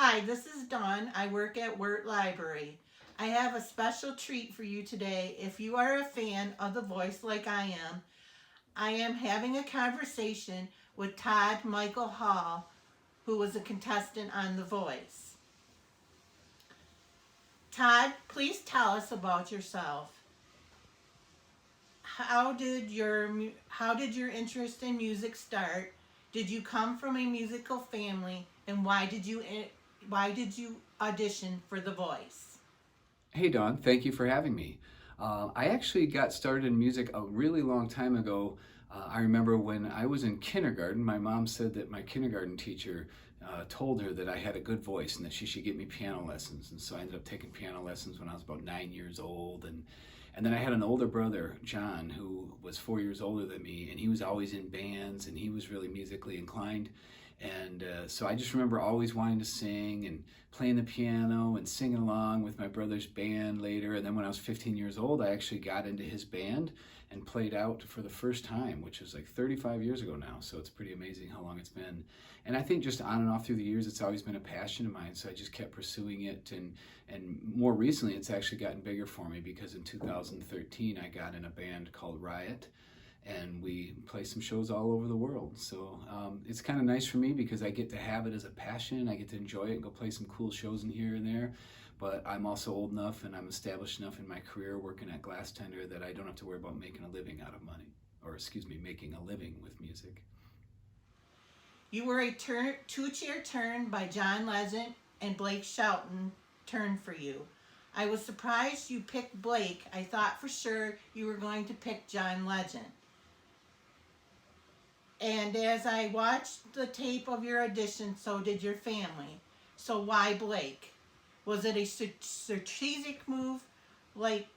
Hi, this is Dawn. I work at Wirt Library. I have a special treat for you today. If you are a fan of The Voice like I am having a conversation with Todd Michael Hall, who was a contestant on The Voice. Todd, please tell us about yourself. How did your interest in music start? Did you come from a musical family, and why did you audition for The Voice? Hey Don, thank you for having me. I actually got started in music a really long time ago. I remember when I was in kindergarten, my mom said that my kindergarten teacher told her that I had a good voice and that she should get me piano lessons. And so I ended up taking piano lessons when I was about 9 years old. And then I had an older brother, John, who was 4 years older than me, and he was always in bands and he was really musically inclined. And so I just remember always wanting to sing and playing the piano and singing along with my brother's band later. And then when I was 15 years old, I actually got into his band and played out for the first time, which was like 35 years ago now. So it's pretty amazing how long it's been. And I think just on and off through the years, it's always been a passion of mine. So I just kept pursuing it. And more recently, it's actually gotten bigger for me because in 2013, I got in a band called Riot, and we play some shows all over the world. So it's kind of nice for me because I get to have it as a passion. I get to enjoy it and go play some cool shows in here and there. But I'm also old enough and I'm established enough in my career working at Glass Tender that I don't have to worry about making a living out of money, or excuse me, making a living with music. You were a two-chair turn by John Legend and Blake Shelton turned for you. I was surprised you picked Blake. I thought for sure you were going to pick John Legend. And as I watched the tape of your audition, so did your family. So why Blake? Was it a strategic move? Like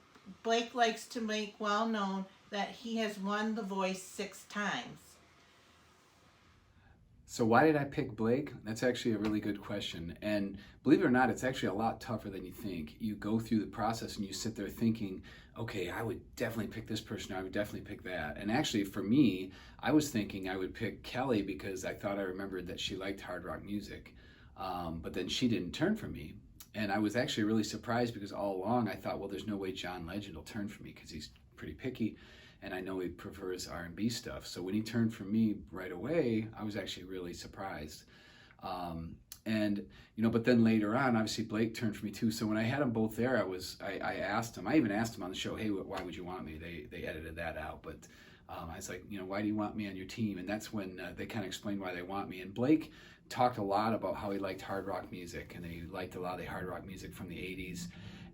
Blake likes to make well known that he has won The Voice 6 times. So why did I pick Blake? That's actually a really good question. And believe it or not, it's actually a lot tougher than you think. You go through the process and you sit there thinking, okay, I would definitely pick this person, I would definitely pick that. And actually for me, I was thinking I would pick Kelly because I thought I remembered that she liked hard rock music. But then she didn't turn for me. And I was actually really surprised because all along I thought, well, there's no way John Legend will turn for me because he's pretty picky and I know he prefers R&B stuff. So when he turned for me right away, I was actually really surprised. And but then later on, obviously Blake turned for me too. So when I had them both there, I asked him. I even asked him on the show, hey, why would you want me? They edited that out, but I was like, why do you want me on your team? And that's when they kind of explained why they want me. And Blake talked a lot about how he liked hard rock music, and he liked a lot of the hard rock music from the '80s.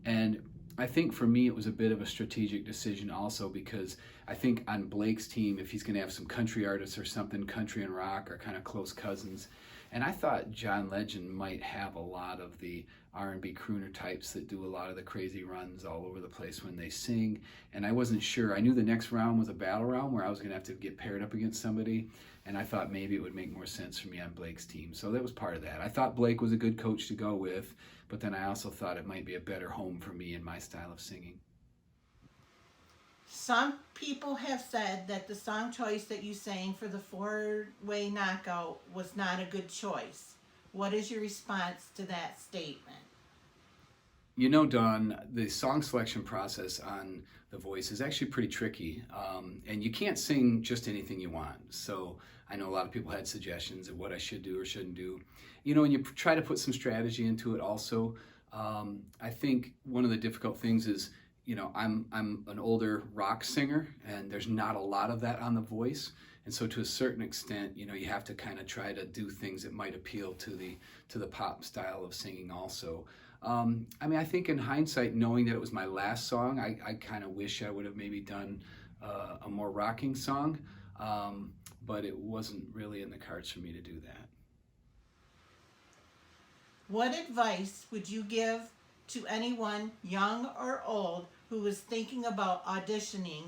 And I think for me, it was a bit of a strategic decision also because I think on Blake's team, if he's going to have some country artists or something, country and rock are kind of close cousins. And I thought John Legend might have a lot of the R&B crooner types that do a lot of the crazy runs all over the place when they sing. And I wasn't sure. I knew the next round was a battle round where I was going to have to get paired up against somebody. And I thought maybe it would make more sense for me on Blake's team. So that was part of that. I thought Blake was a good coach to go with, but then I also thought it might be a better home for me and my style of singing. Some people have said that the song choice that you sang for the four-way knockout was not a good choice. What is your response to that statement? Don, the song selection process on The Voice is actually pretty tricky, and you can't sing just anything you want. So I know a lot of people had suggestions of what I should do or shouldn't do. And you try to put some strategy into it also. I think one of the difficult things is, I'm an older rock singer, and there's not a lot of that on The Voice. And so to a certain extent, you have to kind of try to do things that might appeal to the pop style of singing also. I think in hindsight, knowing that it was my last song, I kind of wish I would have maybe done a more rocking song, but it wasn't really in the cards for me to do that. What advice would you give to anyone, young or old, who is thinking about auditioning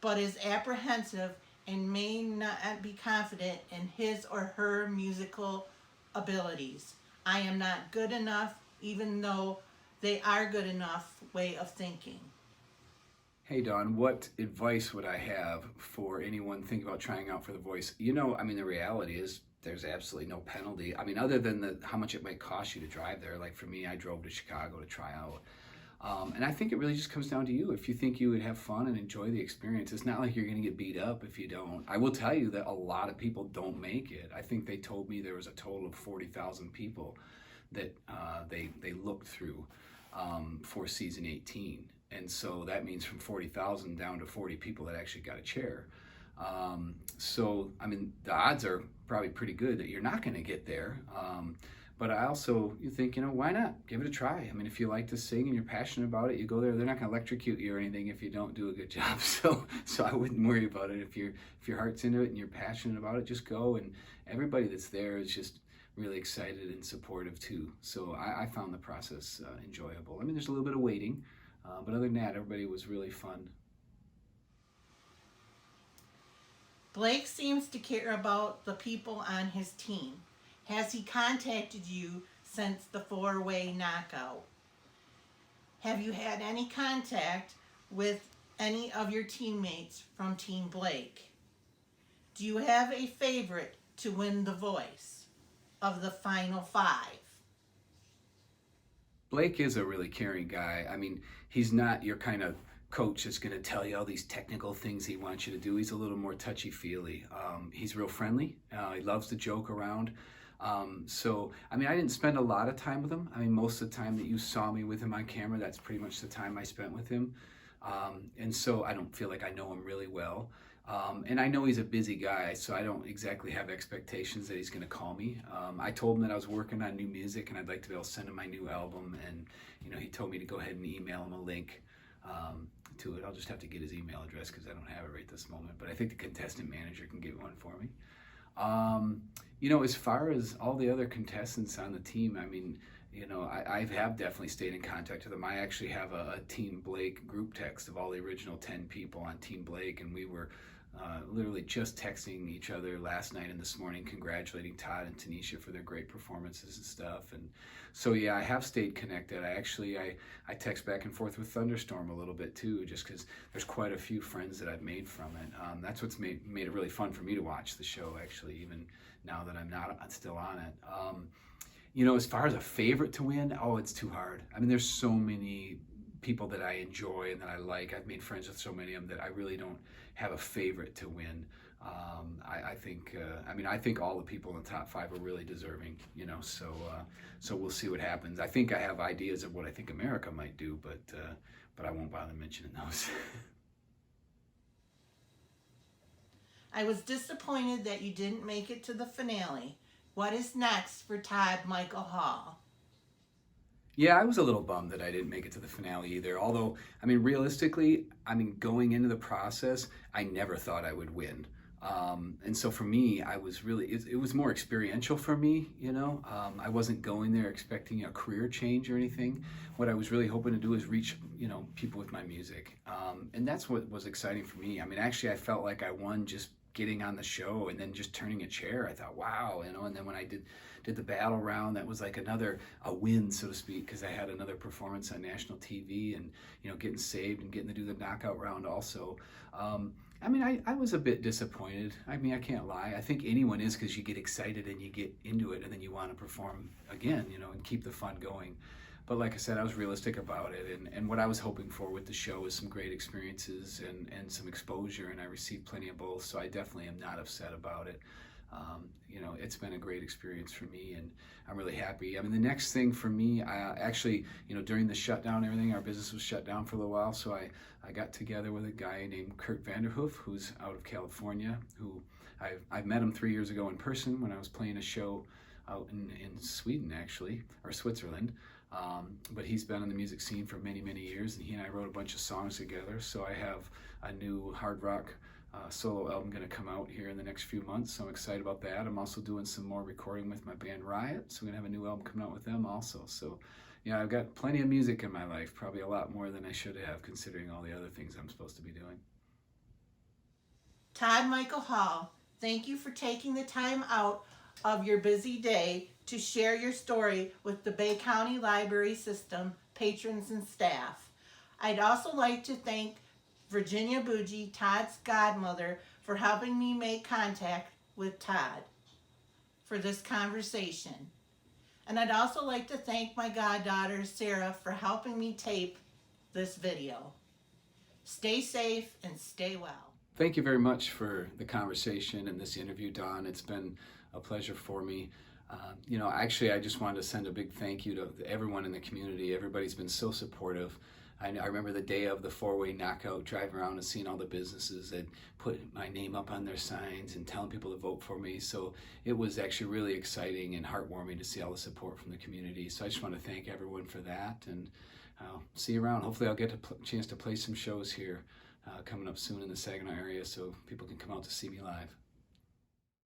but is apprehensive and may not be confident in his or her musical abilities? I am not good enough, even though they are good enough way of thinking. Hey Don, what advice would I have for anyone thinking about trying out for The Voice? The reality is there's absolutely no penalty. I mean, other than how much it might cost you to drive there. Like for me, I drove to Chicago to try out. And I think it really just comes down to you. If you think you would have fun and enjoy the experience, it's not like you're going to get beat up if you don't. I will tell you that a lot of people don't make it. I think they told me there was a total of 40,000 people that they looked through for season 18. And so that means from 40,000 down to 40 people that actually got a chair. So, I mean, the odds are probably pretty good that you're not going to get there. But I also, you think, why not? Give it a try. I mean, if you like to sing and you're passionate about it, you go there. They're not going to electrocute you or anything if you don't do a good job. So I wouldn't worry about it. If your heart's into it and you're passionate about it, just go. And everybody that's there is just really excited and supportive too. So I found the process enjoyable. I mean, there's a little bit of waiting, but other than that, everybody was really fun. Blake seems to care about the people on his team. Has he contacted you since the 4-way knockout? Have you had any contact with any of your teammates from Team Blake? Do you have a favorite to win the voice of the final 5? Blake is a really caring guy. I mean, he's not your kind of coach that's going to tell you all these technical things he wants you to do. He's a little more touchy-feely. He's real friendly. He loves to joke around. So, I mean, I didn't spend a lot of time with him. I mean, most of the time that you saw me with him on camera, that's pretty much the time I spent with him. And so I don't feel like I know him really well. And I know he's a busy guy, so I don't exactly have expectations that he's going to call me. I told him that I was working on new music and I'd like to be able to send him my new album. And, he told me to go ahead and email him a link to it. I'll just have to get his email address because I don't have it right this moment. But I think the contestant manager can get one for me. As far as all the other contestants on the team, I mean, I have definitely stayed in contact with them. I actually have a Team Blake group text of all the original 10 people on Team Blake, and we were literally just texting each other last night and this morning, congratulating Todd and Tanisha for their great performances and stuff. And so, yeah, I have stayed connected. I text back and forth with Thunderstorm a little bit too, just because there's quite a few friends that I've made from it. That's what's made it really fun for me to watch the show, actually, even now that I'm still on it. As far as a favorite to win, it's too hard. I mean, there's so many people that I enjoy and that I like. I've made friends with so many of them that I really don't have a favorite to win. I think all the people in the top 5 are really deserving, so we'll see what happens. I think I have ideas of what I think America might do, but I won't bother mentioning those. I was disappointed that you didn't make it to the finale. What is next for Todd Michael Hall? Yeah, I was a little bummed that I didn't make it to the finale either. Although, I mean, realistically, going into the process, I never thought I would win. And so for me, I was really, it was more experiential for me, I wasn't going there expecting a career change or anything. What I was really hoping to do is reach, people with my music. And that's what was exciting for me. I mean, actually, I felt like I won just getting on the show and then just turning a chair. I thought, wow, and then when I did the battle round, that was like a win, so to speak, because I had another performance on national TV and, getting saved and getting to do the knockout round also. I was a bit disappointed. I mean, I can't lie. I think anyone is, because you get excited and you get into it and then you want to perform again, and keep the fun going. But like I said, I was realistic about it, and what I was hoping for with the show was some great experiences and some exposure, and I received plenty of both, so I definitely am not upset about it. It's been a great experience for me, and I'm really happy. I mean, the next thing for me, during the shutdown and everything, our business was shut down for a little while, so I got together with a guy named Kurt Vanderhoof, who's out of California, who I've met him 3 years ago in person when I was playing a show out in Sweden, actually, or Switzerland. But he's been in the music scene for many, many years, and he and I wrote a bunch of songs together. So I have a new hard rock solo album going to come out here in the next few months, so I'm excited about that. I'm also doing some more recording with my band Riot, so we're going to have a new album coming out with them also. So yeah, I've got plenty of music in my life, probably a lot more than I should have, considering all the other things I'm supposed to be doing. Todd Michael Hall, thank you for taking the time out of your busy day to share your story with the Bay County Library System patrons and staff. I'd also like to thank Virginia Bougie, Todd's godmother, for helping me make contact with Todd. for this conversation. And I'd also like to thank my goddaughter, Sarah, for helping me tape this video. Stay safe and stay well. Thank you very much for the conversation and this interview, Dawn. It's been a pleasure for me. Actually, I just wanted to send a big thank you to everyone in the community. Everybody's been so supportive. I remember the day of the four-way knockout, driving around and seeing all the businesses that put my name up on their signs and telling people to vote for me. So it was actually really exciting and heartwarming to see all the support from the community. So I just want to thank everyone for that, and I'll see you around. Hopefully I'll get a chance to play some shows here coming up soon in the Saginaw area so people can come out to see me live.